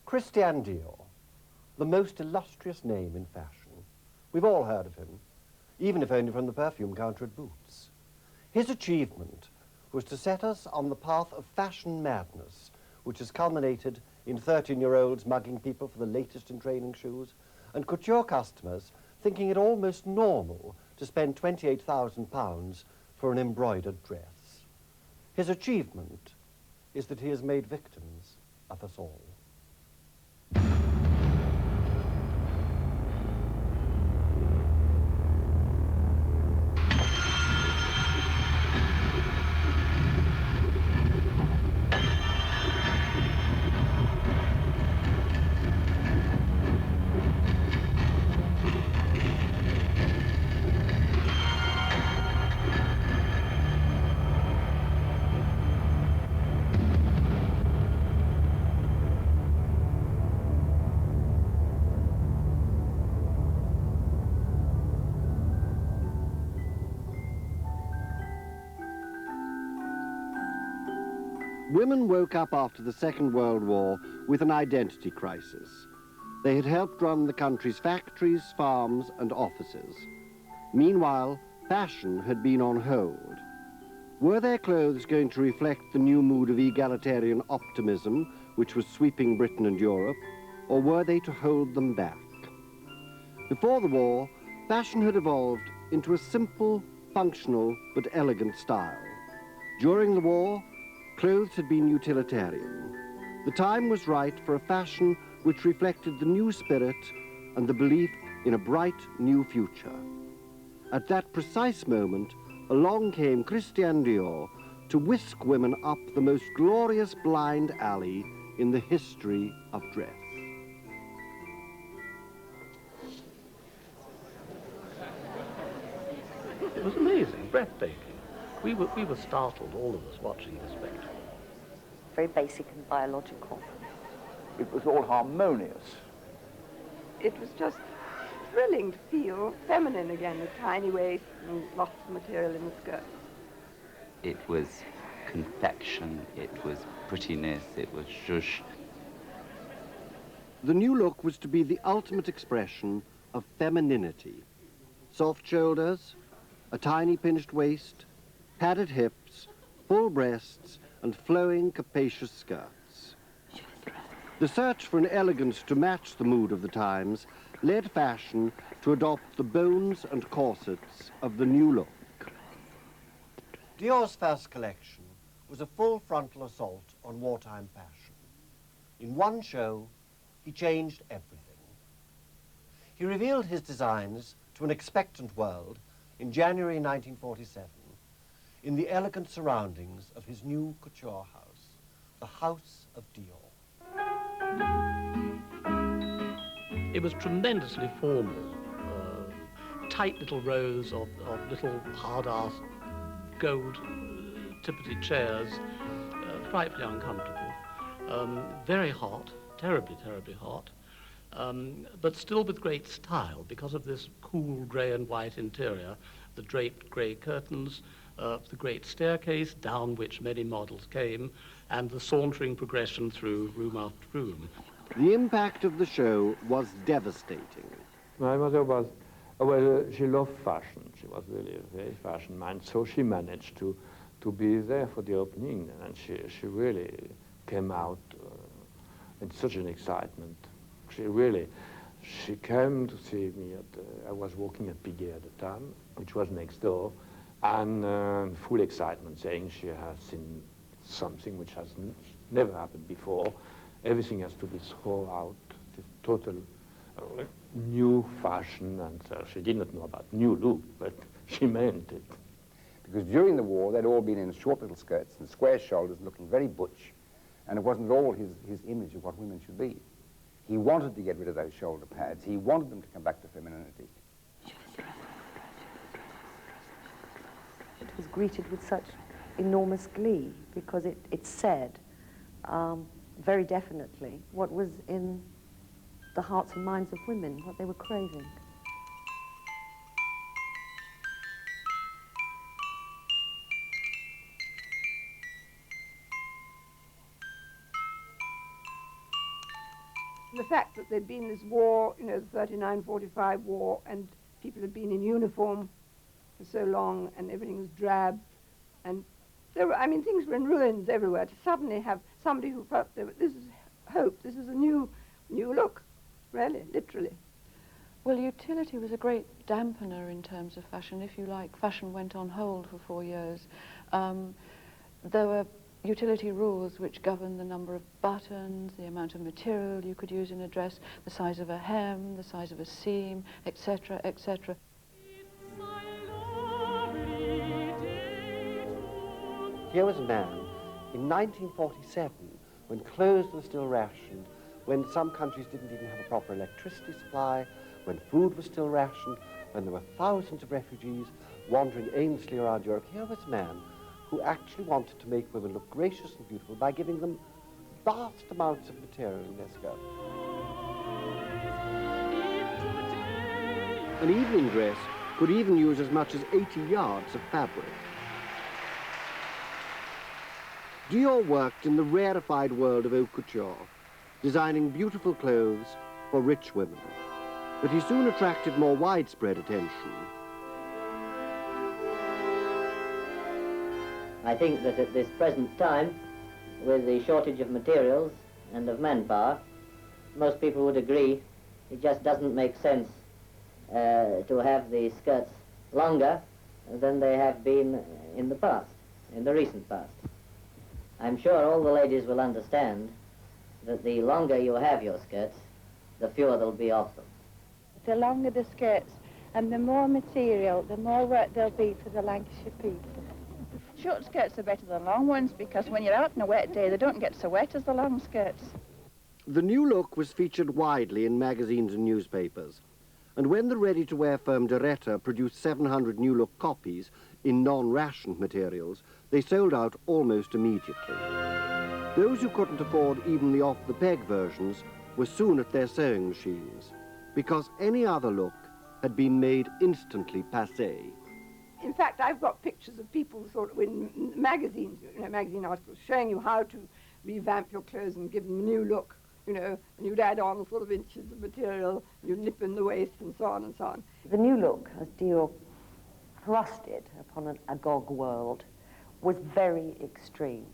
Christian Dior, the most illustrious name in fashion. We've all heard of him, even if only from the perfume counter at Boots. His achievement was to set us on the path of fashion madness, which has culminated in 13-year-olds mugging people for the latest in training shoes, and couture customers thinking it almost normal to spend £28,000 for an embroidered dress. His achievement is that he has made victims of us all. Women woke up after the Second World War with an identity crisis. They had helped run the country's factories, farms, and offices. Meanwhile, fashion had been on hold. Were their clothes going to reflect the new mood of egalitarian optimism which was sweeping Britain and Europe, or were they to hold them back? Before the war, fashion had evolved into a simple, functional, but elegant style. During the war, clothes had been utilitarian. The time was right for a fashion which reflected the new spirit and the belief in a bright new future. At that precise moment, along came Christian Dior to whisk women up the most glorious blind alley in the history of dress. It was amazing, breathtaking. We were startled, all of us, watching the spectacle. Very basic and biological. It was all harmonious. It was just thrilling to feel feminine again, with tiny waist and lots of material in the skirt. It was confection, it was prettiness, it was zhuzh. The new look was to be the ultimate expression of femininity. Soft shoulders, a tiny pinched waist, padded hips, full breasts, and flowing, capacious skirts. The search for an elegance to match the mood of the times led fashion to adopt the bones and corsets of the new look. Dior's first collection was a full frontal assault on wartime fashion. In one show, he changed everything. He revealed his designs to an expectant world in January 1947 in the elegant surroundings of his new couture house, the House of Dior. It was tremendously formal. Tight little rows of little hard-ass gold tippety chairs, frightfully uncomfortable. Very hot, terribly, terribly hot, but still with great style because of this cool grey and white interior, the draped grey curtains, the great staircase down which many models came, and the sauntering progression through room after room. The impact of the show was devastating. My mother was, well, she loved fashion. She was really a very fashion mind, so she managed to be there for the opening, and she really came out in such an excitement. She came to see me I was working at Piguet at the time, which was next door, and full excitement, saying she has seen something which has never happened before. Everything has to be thrown out, this total new fashion, and she did not know about new look, but she meant it. Because during the war, they'd all been in short little skirts and square shoulders, looking very butch, and it wasn't at all his image of what women should be. He wanted to get rid of those shoulder pads. He wanted them to come back to femininity. It was greeted with such enormous glee because it said very definitely what was in the hearts and minds of women, what they were craving. The fact that there'd been this war, you know, the 39-45 war, and people had been in uniform for so long, and everything was drab, and there were, I mean, things were in ruins everywhere. To suddenly have somebody who felt this is hope, this is a new look, really, literally. Well, utility was a great dampener in terms of fashion. If you like, fashion went on hold for 4 years. There were utility rules which governed the number of buttons, the amount of material you could use in a dress, the size of a hem, the size of a seam, etc., etc. Here was a man in 1947, when clothes were still rationed, when some countries didn't even have a proper electricity supply, when food was still rationed, when there were thousands of refugees wandering aimlessly around Europe. Here was a man who actually wanted to make women look gracious and beautiful by giving them vast amounts of material in their skirts. An evening dress could even use as much as 80 yards of fabric. Dior worked in the rarefied world of haute couture, designing beautiful clothes for rich women. But he soon attracted more widespread attention. I think that at this present time, with the shortage of materials and of manpower, most people would agree it just doesn't make sense to have the skirts longer than they have been in the past, in the recent past. I'm sure all the ladies will understand that the longer you have your skirts, the fewer there'll be of them. The longer the skirts and the more material, the more work there'll be for the Lancashire people. Short skirts are better than long ones because when you're out on a wet day, they don't get so wet as the long skirts. The new look was featured widely in magazines and newspapers. And when the ready-to-wear firm Doretta produced 700 new look copies in non-rationed materials, they sold out almost immediately. Those who couldn't afford even the off-the-peg versions were soon at their sewing machines, because any other look had been made instantly passé. In fact, I've got pictures of people sort of in magazines, you know, magazine articles, showing you how to revamp your clothes and give them a new look, you know, and you'd add on sort of inches of material, you'd nip in the waist and so on and so on. The new look, as Dior thrusted upon an agog world, was very extreme.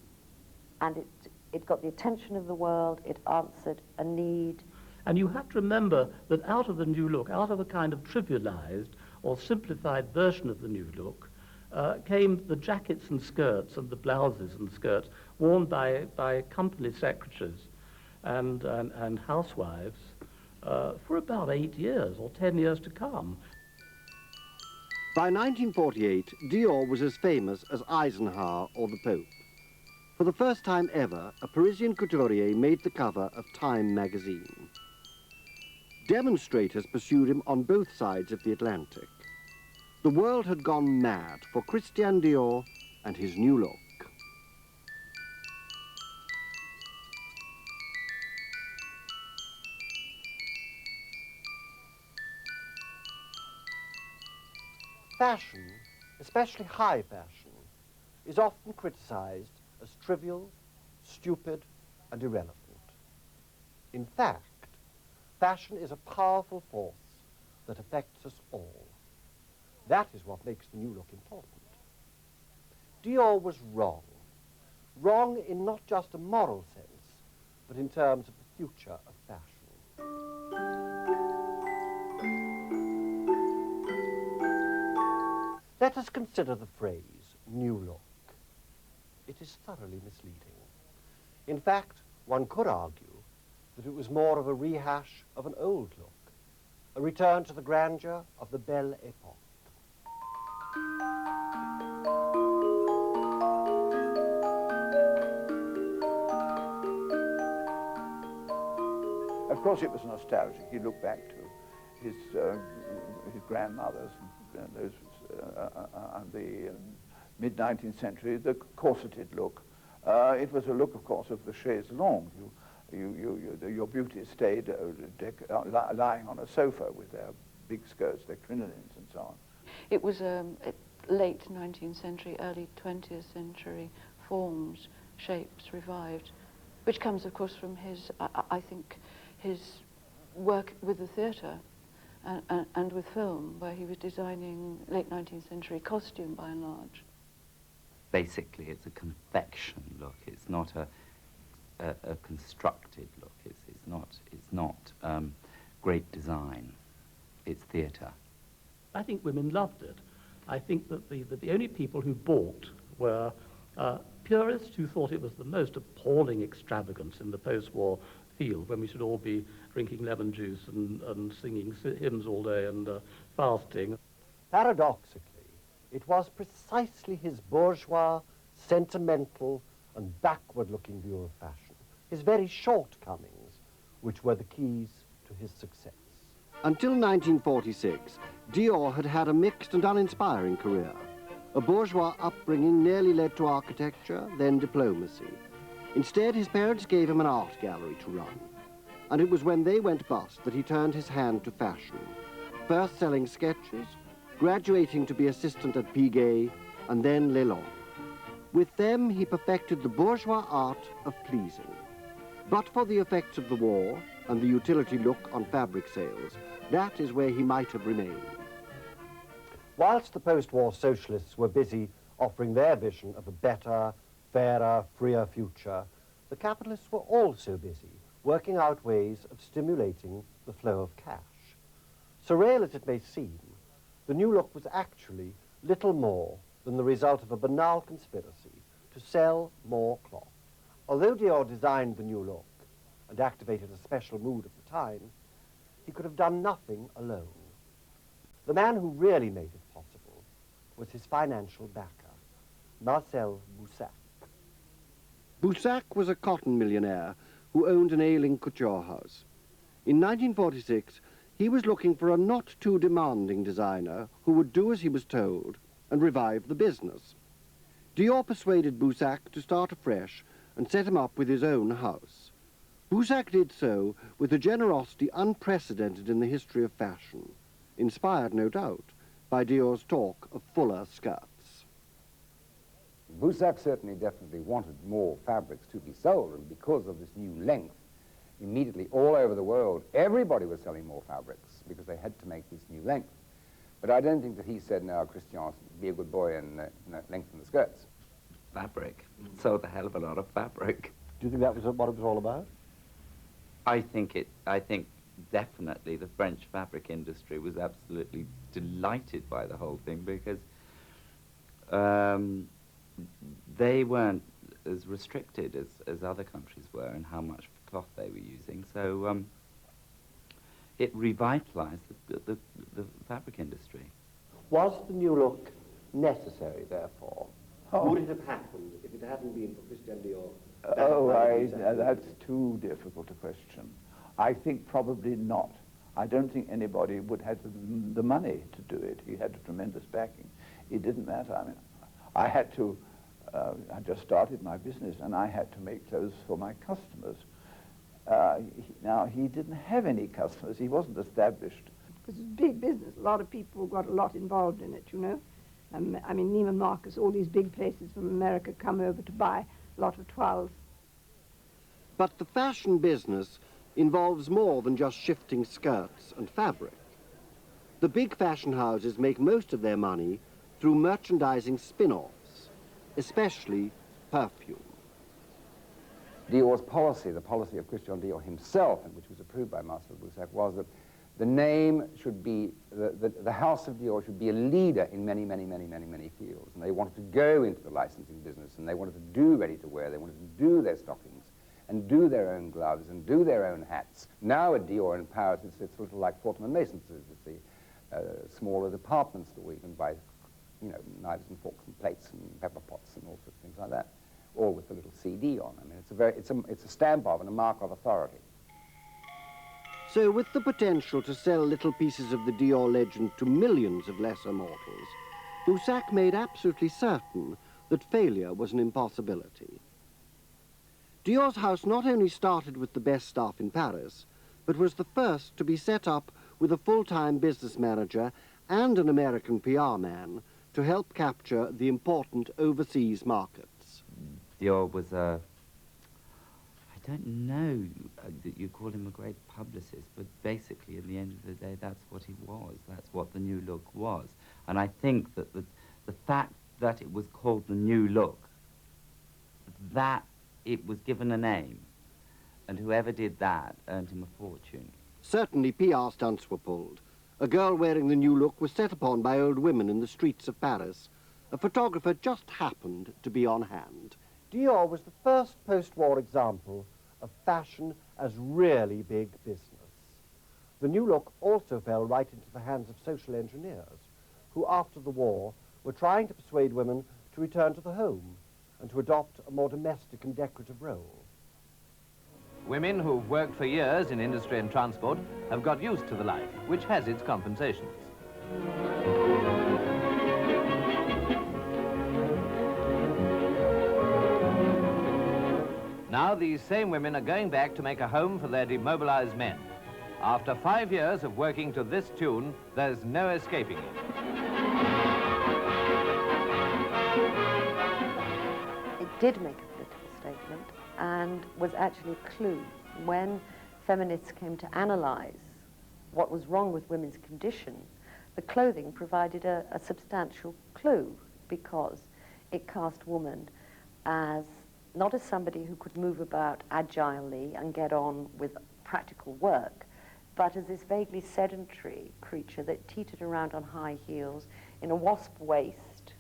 And it got the attention of the world, it answered a need. And you have to remember that out of the new look, out of a kind of trivialized or simplified version of the new look, came the jackets and skirts and the blouses and skirts worn by company secretaries and housewives for about 8 years or 10 years to come. By 1948, Dior was as famous as Eisenhower or the Pope. For the first time ever, a Parisian couturier made the cover of Time magazine. Demonstrators pursued him on both sides of the Atlantic. The world had gone mad for Christian Dior and his new look. Fashion, especially high fashion, is often criticized as trivial, stupid, and irrelevant. In fact, fashion is a powerful force that affects us all. That is what makes the new look important. Dior was wrong. Wrong in not just a moral sense, but in terms of the future of fashion. Let us consider the phrase, new look. It is thoroughly misleading. In fact, one could argue that it was more of a rehash of an old look, a return to the grandeur of the Belle Epoque. Of course it was nostalgic. You look back to his grandmothers and those the mid-19th century, the corseted look. It was a look, of course, of the chaise longue. Your beauty stayed lying on a sofa with their big skirts, their crinolines and so on. It was late 19th century, early 20th century forms, shapes revived, which comes, of course, from his, I think, his work with the theatre and with film, where he was designing late 19th century costume by and large. Basically, it's a confection look. It's not a constructed look. It's not great design. It's theatre. I think women loved it. I think that the only people who balked were purists who thought it was the most appalling extravagance in the post-war field, when we should all be drinking lemon juice and singing hymns all day and fasting. Paradoxically, it was precisely his bourgeois, sentimental, and backward-looking view of fashion, his very shortcomings, which were the keys to his success. Until 1946, Dior had had a mixed and uninspiring career. A bourgeois upbringing nearly led to architecture, then diplomacy. Instead, his parents gave him an art gallery to run. And it was when they went bust that he turned his hand to fashion, first selling sketches, graduating to be assistant at Piguet, and then Lelon. With them, he perfected the bourgeois art of pleasing. But for the effects of the war and the utility look on fabric sales, that is where he might have remained. Whilst the post-war socialists were busy offering their vision of a better, fairer, freer future, the capitalists were also busy working out ways of stimulating the flow of cash. Surreal as it may seem, the new look was actually little more than the result of a banal conspiracy to sell more cloth. Although Dior designed the new look and activated a special mood of the time, he could have done nothing alone. The man who really made it possible was his financial backer, Marcel Boussac. Boussac was a cotton millionaire who owned an ailing couture house. In 1946, he was looking for a not too demanding designer who would do as he was told and revive the business. Dior persuaded Boussac to start afresh and set him up with his own house. Boussac did so with a generosity unprecedented in the history of fashion, inspired, no doubt, by Dior's talk of fuller skirts. Boussac certainly definitely wanted more fabrics to be sold, and because of this new length, immediately all over the world, everybody was selling more fabrics because they had to make this new length. But I don't think that he said, no, Christian, be a good boy and lengthen the skirts. Fabric. Sold a hell of a lot of fabric. Do you think that was what it was all about? I think definitely the French fabric industry was absolutely delighted by the whole thing, because they weren't as restricted as other countries were in how much cloth they were using. So it revitalized the fabric industry. Was the new look necessary, therefore? Would it have happened if it hadn't been for Christian Dior? That's too difficult a question. I think probably not. I don't think anybody would have the money to do it. He had a tremendous backing. It didn't matter. I mean, I had to, I just started my business and I had to make clothes for my customers. Now, he didn't have any customers. He wasn't established. Because it's big business. A lot of people got a lot involved in it, you know. I mean, Neiman Marcus, all these big places from America come over to buy a lot of toiles. But the fashion business involves more than just shifting skirts and fabric. The big fashion houses make most of their money through merchandising spin-offs, especially perfume. Dior's policy, the policy of Christian Dior himself, and which was approved by Marcel Boussac, was that the name should be, the house of Dior should be a leader in many, many, many, many, many fields. And they wanted to go into the licensing business, and they wanted to do ready-to-wear, they wanted to do their stockings, and do their own gloves, and do their own hats. Now at Dior in Paris, it's a little like Fortnum & Mason's. It's a smaller department store where you can buy, you know, knives and forks and plates and pepper pots and all sorts of things like that, all with a little CD on. I mean, it's a stamp of and a mark of authority. So with the potential to sell little pieces of the Dior legend to millions of lesser mortals, Boussac made absolutely certain that failure was an impossibility. Dior's house not only started with the best staff in Paris, but was the first to be set up with a full-time business manager and an American PR man to help capture the important overseas markets. Dior was I don't know that you call him a great publicist, but basically, at the end of the day, that's what he was. That's what the new look was. And I think that the fact that it was called the new look, that it was given a name, and whoever did that earned him a fortune. Certainly PR stunts were pulled. A girl wearing the new look was set upon by old women in the streets of Paris. A photographer just happened to be on hand. Dior was the first post-war example of fashion as really big business. The new look also fell right into the hands of social engineers, who after the war were trying to persuade women to return to the home and to adopt a more domestic and decorative role. Women who've worked for years in industry and transport have got used to the life, which has its compensations. Now these same women are going back to make a home for their demobilized men. After 5 years of working to this tune, there's no escaping it. It did make a political statement and was actually a clue. When feminists came to analyze what was wrong with women's condition, the clothing provided a substantial clue, because it cast woman as not as somebody who could move about agilely and get on with practical work, but as this vaguely sedentary creature that teetered around on high heels in a wasp waist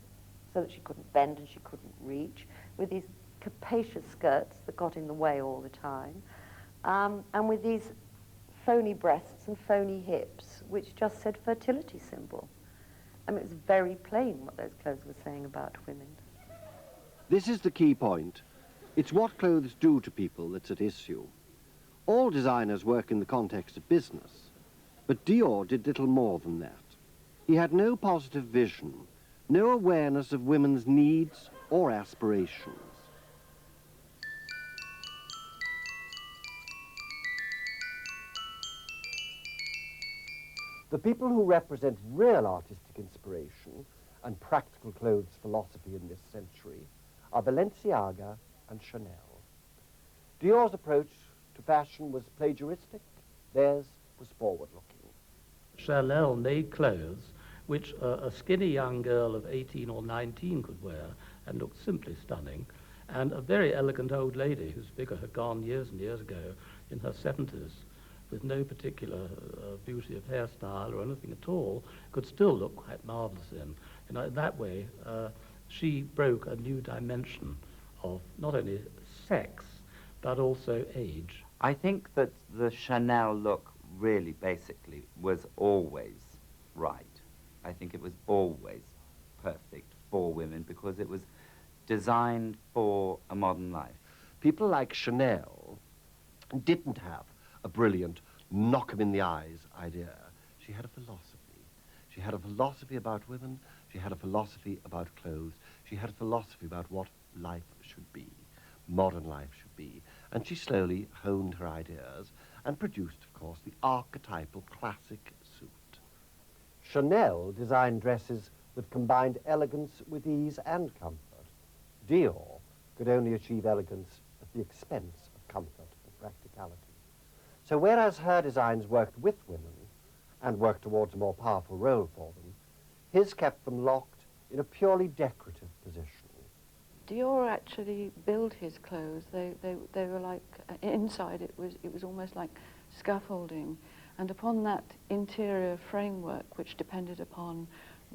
so that she couldn't bend and she couldn't reach, with these capacious skirts that got in the way all the time, and with these phony breasts and phony hips, which just said fertility symbol. I mean, it was very plain what those clothes were saying about women. This is the key point. It's what clothes do to people that's at issue. All designers work in the context of business, but Dior did little more than that. He had no positive vision, no awareness of women's needs or aspirations. The people who represent real artistic inspiration and practical clothes philosophy in this century are Balenciaga and Chanel. Dior's approach to fashion was plagiaristic, theirs was forward-looking. Chanel made clothes which a skinny young girl of 18 or 19 could wear and look simply stunning, and a very elegant old lady whose figure had gone years and years ago in her 70s with no particular beauty of hairstyle or anything at all could still look quite marvelous in. You know, in that way, she broke a new dimension of not only sex, but also age. I think that the Chanel look really basically was always right. I think it was always perfect for women because it was designed for a modern life. People like Chanel didn't have a brilliant knock 'em in the eyes idea. She had a philosophy. She had a philosophy about women. She had a philosophy about clothes. She had a philosophy about what life should be, modern life should be. And she slowly honed her ideas and produced, of course, the archetypal classic suit. Chanel designed dresses that combined elegance with ease and comfort. Dior could only achieve elegance at the expense of comfort and practicality. So whereas her designs worked with women and worked towards a more powerful role for them, his kept them locked in a purely decorative position. Dior actually built his clothes. They were like, inside it was almost like scaffolding. And upon that interior framework, which depended upon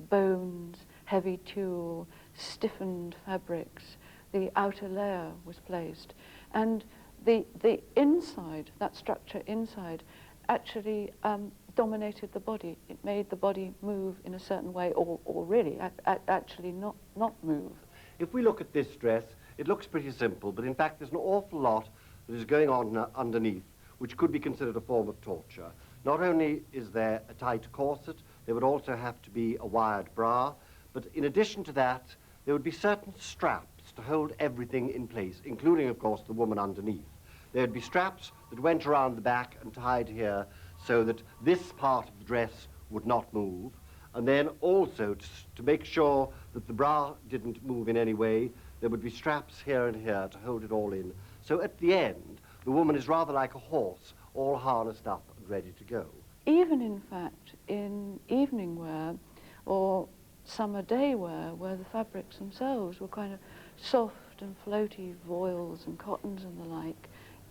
bones, heavy tulle, stiffened fabrics, the outer layer was placed. And the inside, that structure inside, actually dominated the body. It made the body move in a certain way, or really actually not move. If we look at this dress, it looks pretty simple, but in fact there's an awful lot that is going on underneath, which could be considered a form of torture. Not only is there a tight corset, there would also have to be a wired bra, but in addition to that, there would be certain straps to hold everything in place, including, of course, the woman underneath. There would be straps that went around the back and tied here so that this part of the dress would not move. And then also, to make sure that the bra didn't move in any way, there would be straps here and here to hold it all in. So at the end, The woman is rather like a horse, all harnessed up and ready to go. Even, in fact, in evening wear or summer day wear, where the fabrics themselves were kind of soft and floaty voiles and cottons and the like,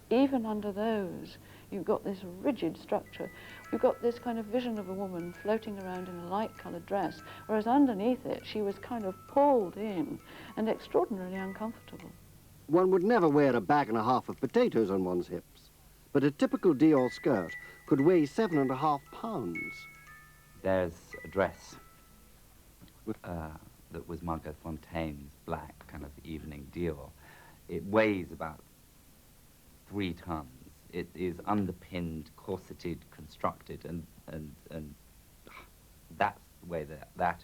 even under those, you've got this rigid structure. You've got this kind of vision of a woman floating around in a light-coloured dress, whereas underneath it, she was kind of pulled in and extraordinarily uncomfortable. One would never wear a bag and a half of potatoes on one's hips, but a typical Dior skirt could weigh 7.5 pounds. There's a dress that was Margot Fontaine's black kind of evening Dior. It weighs about 3 tons. It is underpinned, corseted, constructed, and that's the way that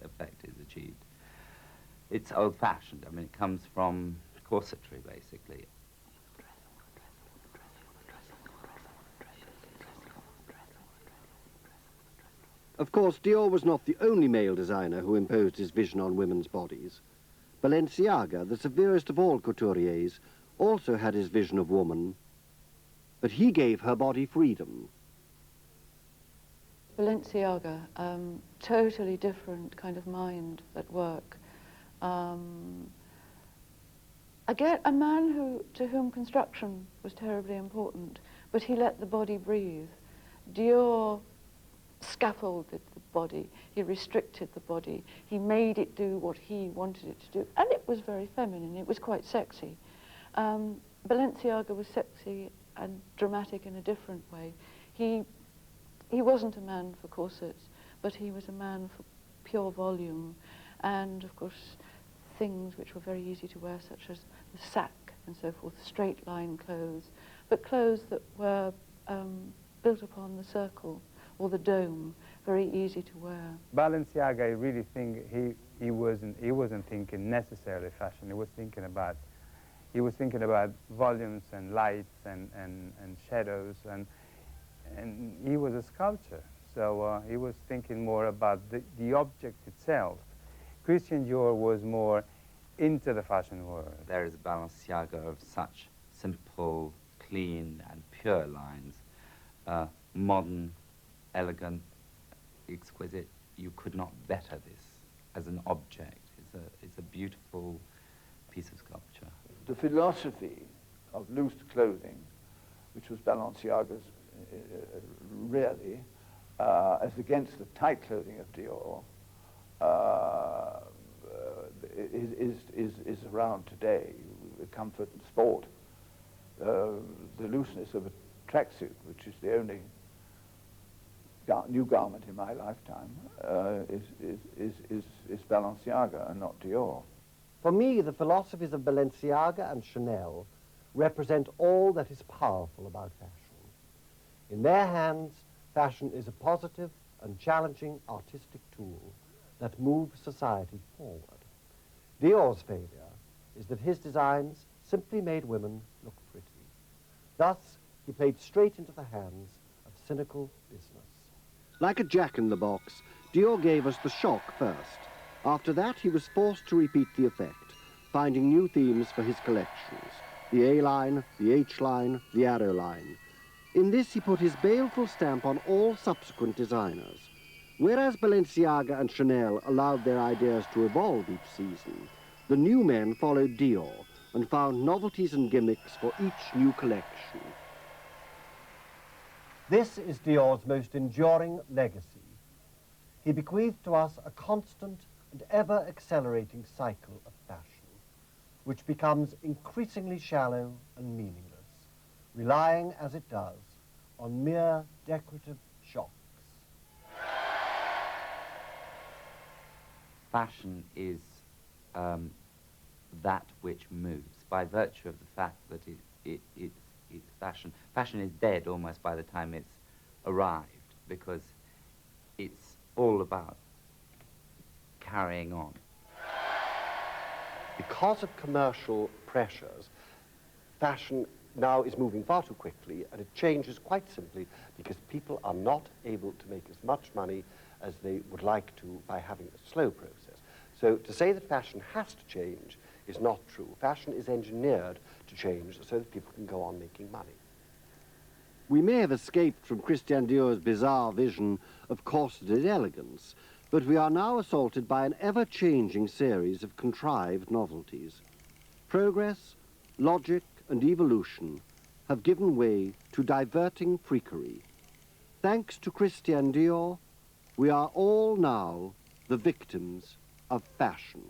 effect is achieved. It's old-fashioned. I mean, it comes from corsetry, basically. Of course, Dior was not the only male designer who imposed his vision on women's bodies. Balenciaga, the severest of all couturiers, also had his vision of woman, but he gave her body freedom. Balenciaga, totally different kind of mind at work. Again, a man to whom construction was terribly important, but he let the body breathe. Dior scaffolded the body, he restricted the body, he made it do what he wanted it to do, and it was very feminine, it was quite sexy. Balenciaga was sexy and dramatic in a different way. He wasn't a man for corsets, but he was a man for pure volume, and of course things which were very easy to wear, such as the sack and so forth, straight line clothes, but clothes that were built upon the circle or the dome, very easy to wear. Balenciaga, I really think he wasn't thinking necessarily fashion. He was thinking about volumes and lights and shadows, and he was a sculptor, so he was thinking more about the object itself. Christian Dior was more into the fashion world. There is a Balenciaga of such simple, clean and pure lines, modern, elegant, exquisite. You could not better this as an object. It's a beautiful piece of sculpture. The philosophy of loose clothing, which was Balenciaga's really, as against the tight clothing of Dior, is around today. Comfort and sport. The looseness of a tracksuit, which is the only new garment in my lifetime, is Balenciaga and not Dior. For me, the philosophies of Balenciaga and Chanel represent all that is powerful about fashion. In their hands, fashion is a positive and challenging artistic tool that moves society forward. Dior's failure is that his designs simply made women look pretty. Thus, he played straight into the hands of cynical business. Like a jack-in-the-box, Dior gave us the shock first. After that, he was forced to repeat the effect, finding new themes for his collections: the A-line, the H-line, the arrow line. In this, he put his baleful stamp on all subsequent designers. Whereas Balenciaga and Chanel allowed their ideas to evolve each season, the new men followed Dior and found novelties and gimmicks for each new collection. This is Dior's most enduring legacy. He bequeathed to us a constant and ever-accelerating cycle of fashion, which becomes increasingly shallow and meaningless, relying, as it does, on mere decorative shocks. Fashion is that which moves, by virtue of the fact that it's fashion. Fashion is dead almost by the time it's arrived, because it's all about carrying on. Because of commercial pressures, fashion now is moving far too quickly, and it changes quite simply because people are not able to make as much money as they would like to by having a slow process. So to say that fashion has to change is not true. Fashion is engineered to change so that people can go on making money. We may have escaped from Christian Dior's bizarre vision of corseted elegance, but we are now assaulted by an ever-changing series of contrived novelties. Progress, logic, and evolution have given way to diverting freakery. Thanks to Christian Dior, we are all now the victims of fashion.